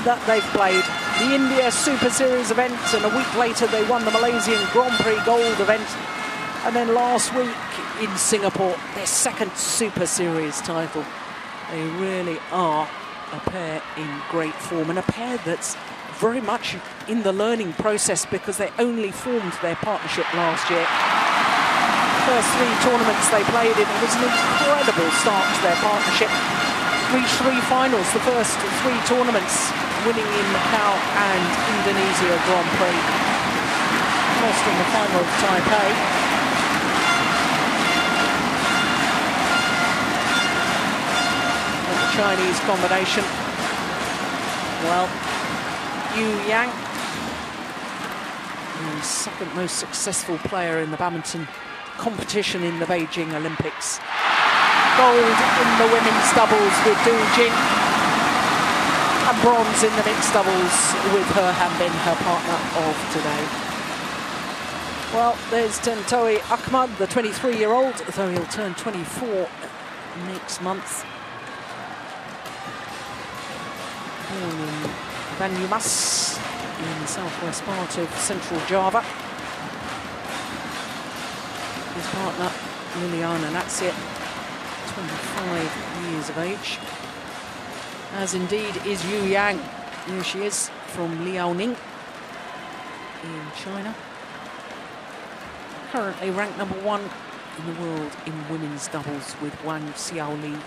that they've played. The India Super Series event, and a week later they won the Malaysian Grand Prix Gold event. And then last week in Singapore, their second Super Series title. They really are a pair in great form, and a pair that's very much in the learning process because they only formed their partnership last year. First 3 tournaments they played in, it was an incredible start to their partnership. Reached 3 finals, the first 3 tournaments, winning in Macau and Indonesia Grand Prix. Lost in the final of Taipei. Chinese combination. Well, Yu Yang, the second most successful player in the badminton competition in the Beijing Olympics. Gold in the women's doubles with Du Jing, and bronze in the mixed doubles with He Hanbin, her partner of today. Well, there's Tantowi Ahmad, the 23-year-old, though he'll turn 24 next month. Born in Banyumas, in the southwest part of central Java. His partner, Liliana Natsir, 25 years of age. As indeed is Yu Yang. Here she is, from Liaoning in China. Currently ranked number 1 in the world in women's doubles with Wang Xiaoli.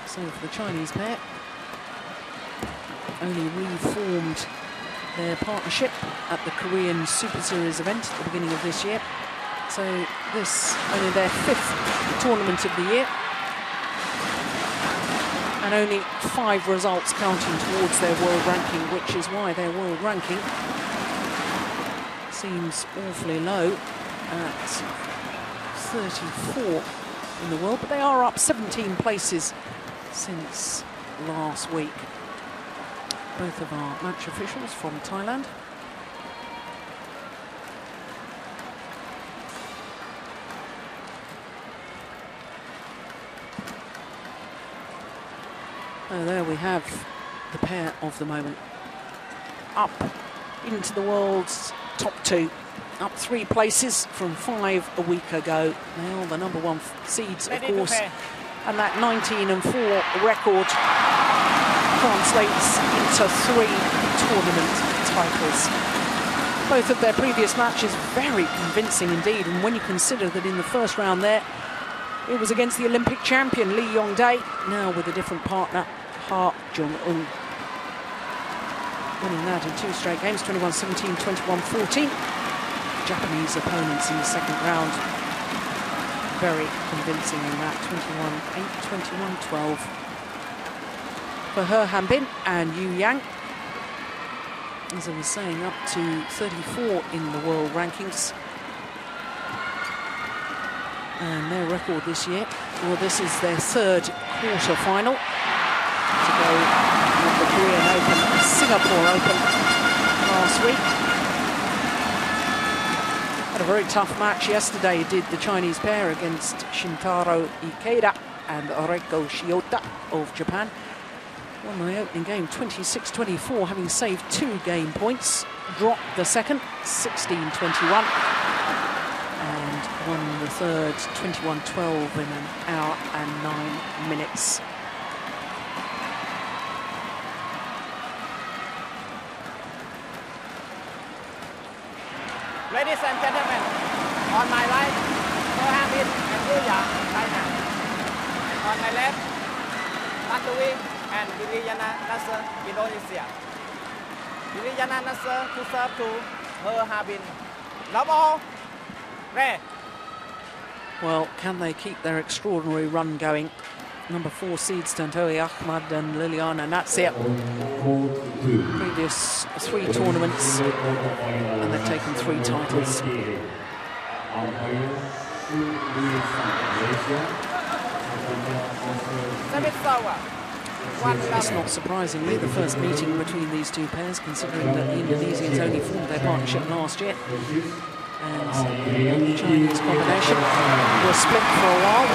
So for the Chinese pair, only reformed their partnership at the Korean Super Series event at the beginning of this year. So this only their 5th tournament of the year, and only 5 results counting towards their world ranking, which is why their world ranking seems awfully low at 34 in the world, but they are up 17 places since last week. Both of our match officials from Thailand. Oh, there we have the pair of the moment. Up into the world's top 2. Up 3 places from 5 a week ago. They are the number 1 seeds, of course. And that 19-4 record translates into 3 tournament titles. Both of their previous matches very convincing indeed, and when you consider that in the first round there, it was against the Olympic champion Lee Yong-dae, now with a different partner, Ha Jung-eun. Winning that in 2 straight games, 21-17, 21-14. Japanese opponents in the second round. Very convincing in that, 21-8, 21-12. For He Hanbin and Yu Yang, as I was saying, up to 34 in the world rankings. And their record this year, well, this is their 3rd quarter-final to go with the Korean Open and Singapore Open last week. Had a very tough match yesterday, did the Chinese pair against Shintaro Ikeda and Reiko Shiota of Japan. Won the opening game 26-24, having saved 2 game points. Dropped the second, 16-21. And won the third, 21-12 in an hour and 9 minutes. Ladies and gentlemen, on my right, He Hanbin and Yu Yang, China. On my left, Tantowi and Liliana Natsir, Indonesia. Liliana Natsir to serve to He Hanbin. Love all. Red. Well, can they keep their extraordinary run going? Number 4 seeds, Tantowi Ahmad and Liliana Natsir. Previous 3 tournaments, and they've taken 3 titles. It's not surprisingly the first meeting between these 2 pairs, considering that the Indonesians only formed their partnership last year. And the Chinese combination was split for a while.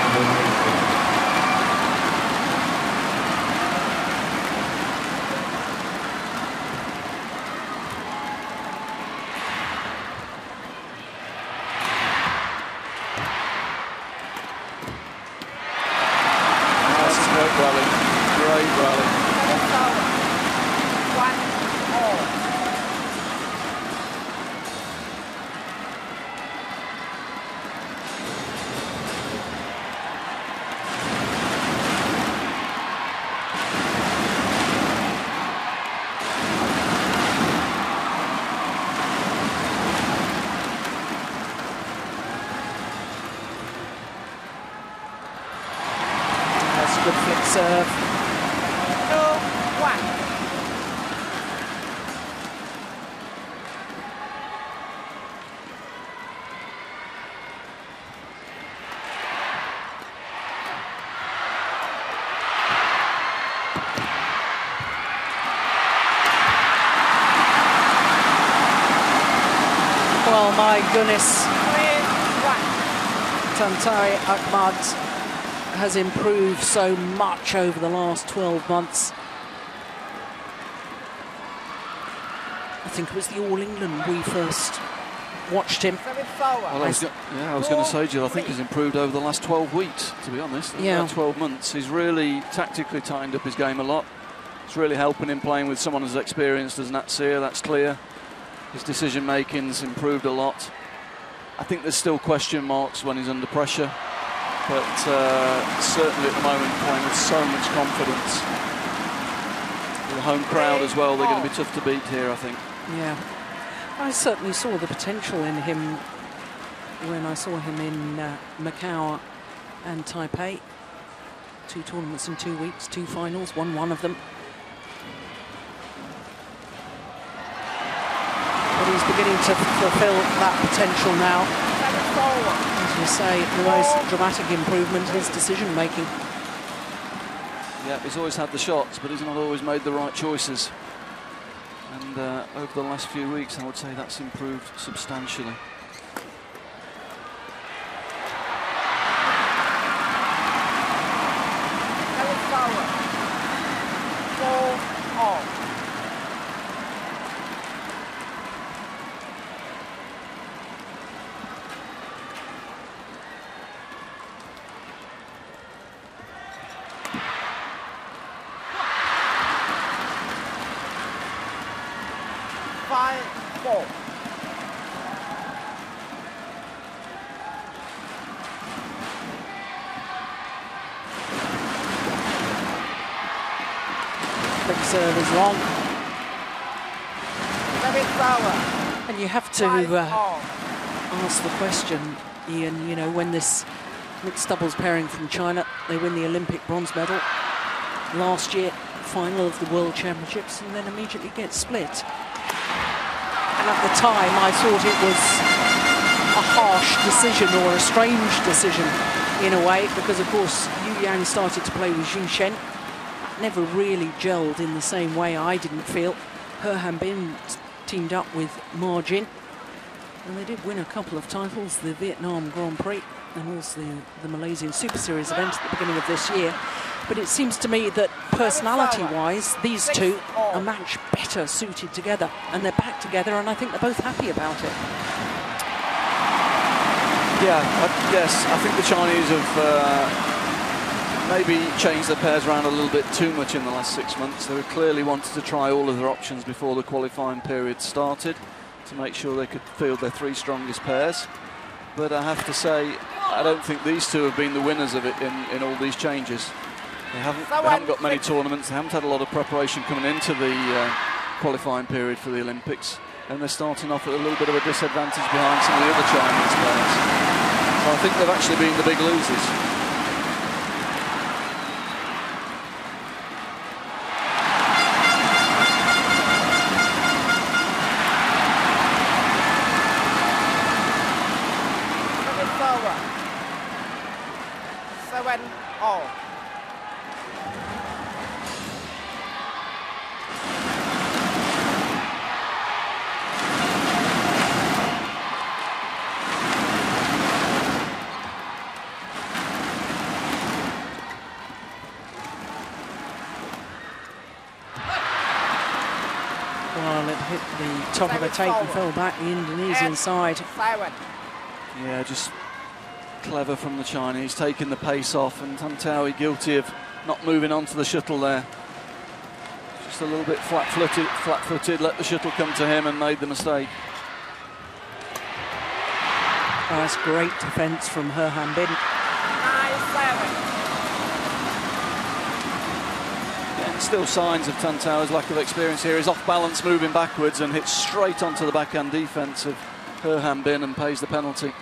Great rally. Great rally. 1-all. Good flick serve. 2-1. Well, my goodness. 3-1. Natsir Ahmad has improved so much over the last 12 months. I think it was the All England we first watched him. Well, I was going to say, Jill, I think he's improved over the last 12 weeks, to be honest. Yeah. About 12 months. He's really tactically tightened up his game a lot. It's really helping him playing with someone as experienced as Natsir, that's clear. His decision-making's improved a lot. I think there's still question marks when he's under pressure. But certainly at the moment playing with so much confidence. With the home crowd as well, they're going to be tough to beat here, I think. Yeah, I certainly saw the potential in him when I saw him in Macau and Taipei. 2 tournaments in 2 weeks, 2 finals, won one of them. But he's beginning to fulfill that potential now. As you say, the most dramatic improvement is decision-making. Yeah, he's always had the shots, but he's not always made the right choices. And over the last few weeks, I would say that's improved substantially. Big serve is long. And you have to ask the question, Ian, you know, when this mixed doubles pairing from China, they win the Olympic bronze medal last year, final of the World Championships, and then immediately get split. And at the time, I thought it was a harsh decision or a strange decision in a way, because of course Yu Yang started to play with Zhu Shen. Never really gelled in the same way, I didn't feel. He Hanbin teamed up with Ma Jin, and they did win a couple of titles, the Vietnam Grand Prix and also the Malaysian Super Series event at the beginning of this year. But it seems to me that personality-wise, these two are much better suited together, and they're back together, and I think they're both happy about it. Yeah, yes, I think the Chinese have maybe changed their pairs around a little bit too much in the last 6 months. They clearly wanted to try all of their options before the qualifying period started to make sure they could field their 3 strongest pairs. But I have to say, I don't think these two have been the winners of it in all these changes. They haven't got many tournaments, they haven't had a lot of preparation coming into the qualifying period for the Olympics, and they're starting off at a little bit of a disadvantage behind some of the other Chinese players. So I think they've actually been the big losers. Well, it hit the top of the tape and fell back the Indonesian side. Yeah, just clever from the Chinese, taking the pace off, and Tantawi guilty of not moving onto the shuttle there. Just a little bit flat-footed, let the shuttle come to him and made the mistake. Oh, that's great defence from He Hanbin. 9-7. Again, still signs of Tan Tao's lack of experience here. He's off balance, moving backwards and hits straight onto the backhand defence of He Hanbin and pays the penalty.